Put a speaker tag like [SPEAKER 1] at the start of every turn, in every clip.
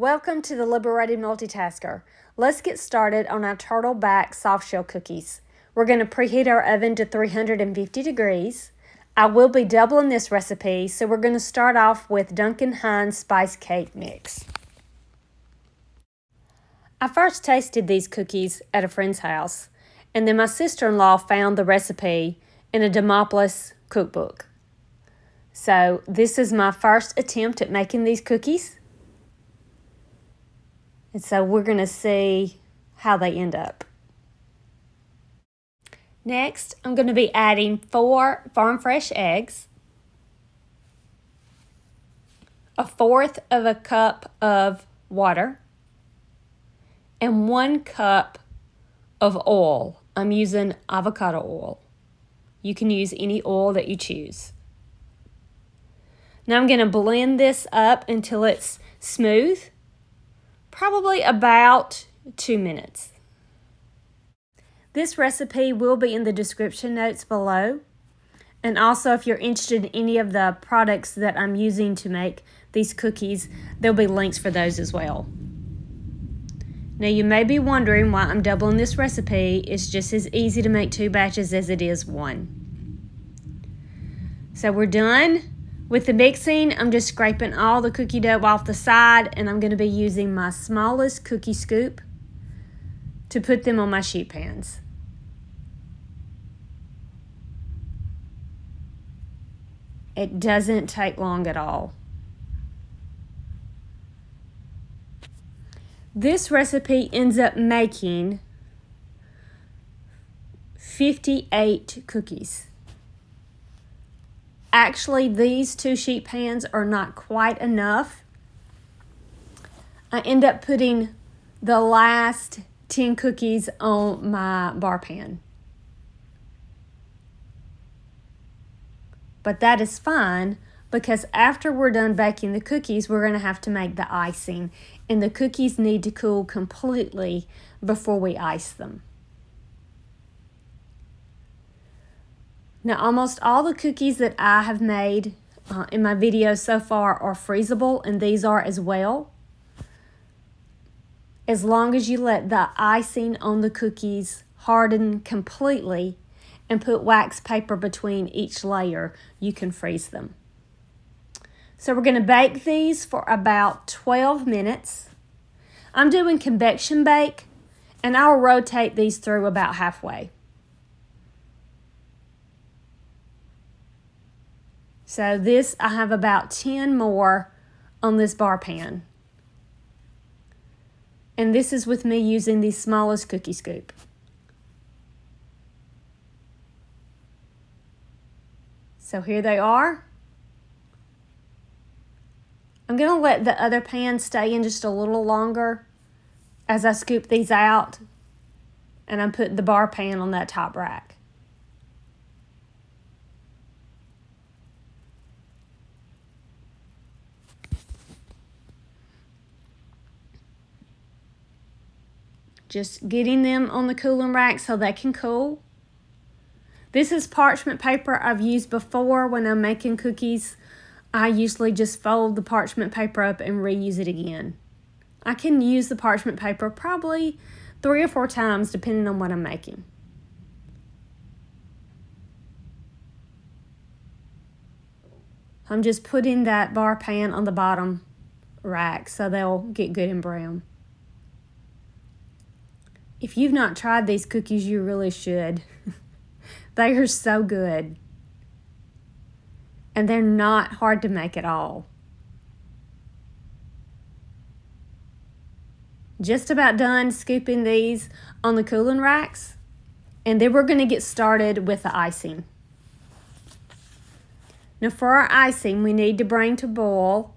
[SPEAKER 1] Welcome to the Liberated Multitasker. Let's get started on our Turtleback Softshell cookies. We're going to preheat our oven to 350 degrees. I will be doubling this recipe, so we're going to start off with Duncan Hines Spice Cake Mix. I first tasted these cookies at a friend's house, and then my sister-in-law found the recipe in a Demopolis cookbook. So this is my first attempt at making these cookies. And so we're going to see how they end up. Next, I'm going to be adding 4 farm fresh eggs, 1/4 of a cup of water, and 1 cup of oil. I'm using avocado oil. You can use any oil that you choose. Now I'm going to blend this up until it's smooth. Probably about 2 minutes. This recipe will be in the description notes below. And also, if you're interested in any of the products that I'm using to make these cookies, there'll be links for those as well. Now, you may be wondering why I'm doubling this recipe. It's just as easy to make 2 batches as it is 1. So we're done. With the mixing, I'm just scraping all the cookie dough off the side, and I'm going to be using my smallest cookie scoop to put them on my sheet pans. It doesn't take long at all. This recipe ends up making 58 cookies. Actually, these 2 sheet pans are not quite enough. I end up putting the last 10 cookies on my bar pan. But that is fine because after we're done baking the cookies, we're going to have to make the icing. And the cookies need to cool completely before we ice them. Now, almost all the cookies that I have made in my video so far are freezable, and these are as well. As long as you let the icing on the cookies harden completely and put wax paper between each layer, you can freeze them. So we're going to bake these for about 12 minutes. I'm doing convection bake, and I'll rotate these through about halfway. So this, I have about 10 more on this bar pan. And this is with me using the smallest cookie scoop. So here they are. I'm going to let the other pan stay in just a little longer as I scoop these out. And I'm putting the bar pan on that top rack. Just getting them on the cooling rack so they can cool. This is parchment paper I've used before when I'm making cookies. I usually just fold the parchment paper up and reuse it again. I can use the parchment paper probably 3 or 4 times depending on what I'm making. I'm just putting that bar pan on the bottom rack so they'll get good and brown. If you've not tried these cookies, you really should. They are so good. And they're not hard to make at all. Just about done scooping these on the cooling racks. And then we're going to get started with the icing. Now for our icing, we need to bring to boil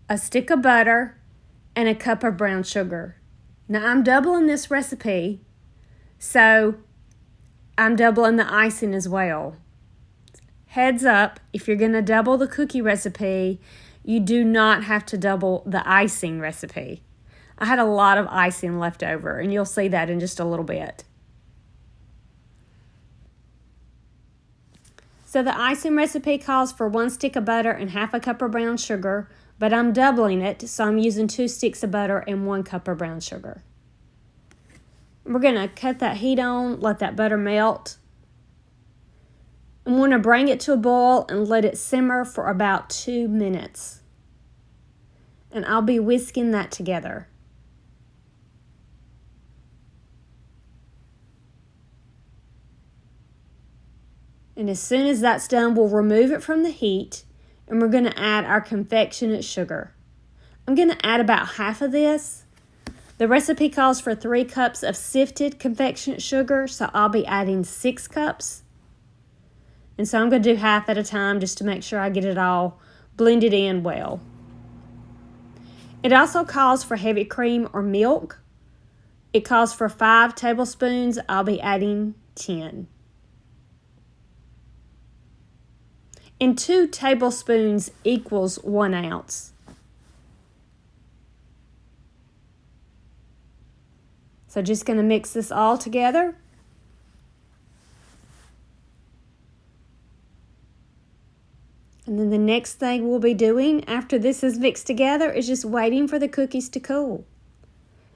[SPEAKER 1] a stick of butter and a cup of brown sugar. Now, I'm doubling this recipe, so I'm doubling the icing as well. Heads up, if you're going to double the cookie recipe, you do not have to double the icing recipe. I had a lot of icing left over, and you'll see that in just a little bit. So the icing recipe calls for 1 stick of butter and 1/2 cup of brown sugar, but I'm doubling it, so I'm using 2 sticks of butter and 1 cup of brown sugar. We're going to cut that heat on, let that butter melt. I'm going to bring it to a boil and let it simmer for about 2 minutes. And I'll be whisking that together. And as soon as that's done, we'll remove it from the heat and we're going to add our confectionate sugar. I'm going to add about half of this. The recipe calls for 3 cups of sifted confectionate sugar, so I'll be adding 6 cups. And so I'm going to do half at a time just to make sure I get it all blended in well. It also calls for heavy cream or milk. It calls for 5 tablespoons. I'll be adding 10. And 2 tablespoons equals 1 ounce. So just going to mix this all together. And then the next thing we'll be doing after this is mixed together is just waiting for the cookies to cool.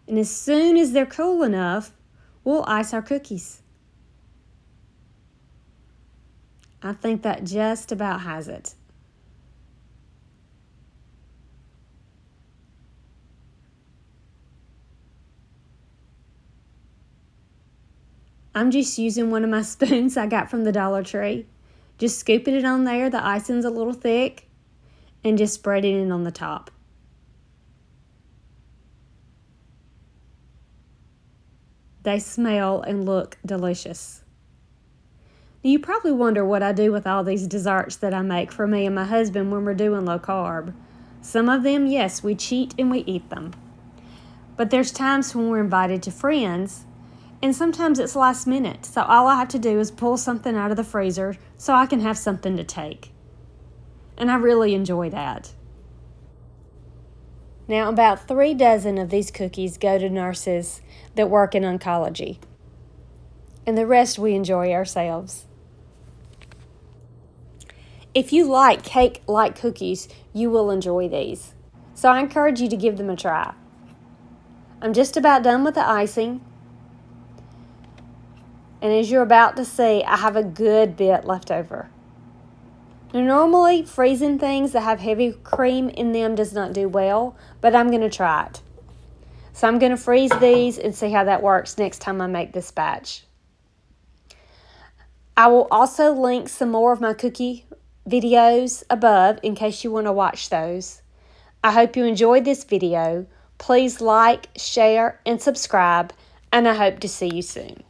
[SPEAKER 1] And as soon as they're cool enough, we'll ice our cookies. I think that just about has it. I'm just using one of my spoons I got from the Dollar Tree. Just scooping it on there, the icing's a little thick, and just spreading it on the top. They smell and look delicious. You probably wonder what I do with all these desserts that I make for me and my husband when we're doing low carb. Some of them, yes, we cheat and we eat them. But there's times when we're invited to friends, and sometimes it's last minute. So all I have to do is pull something out of the freezer so I can have something to take. And I really enjoy that. Now, about 3 dozen of these cookies go to nurses that work in oncology. And the rest we enjoy ourselves. If you like cake-like cookies, you will enjoy these. So I encourage you to give them a try. I'm just about done with the icing. And as you're about to see, I have a good bit left over. Now, normally, freezing things that have heavy cream in them does not do well, but I'm going to try it. So I'm going to freeze these and see how that works next time I make this batch. I will also link some more of my cookie videos above in case you want to watch those. I hope you enjoyed this video. Please like, share, and subscribe, and I hope to see you soon.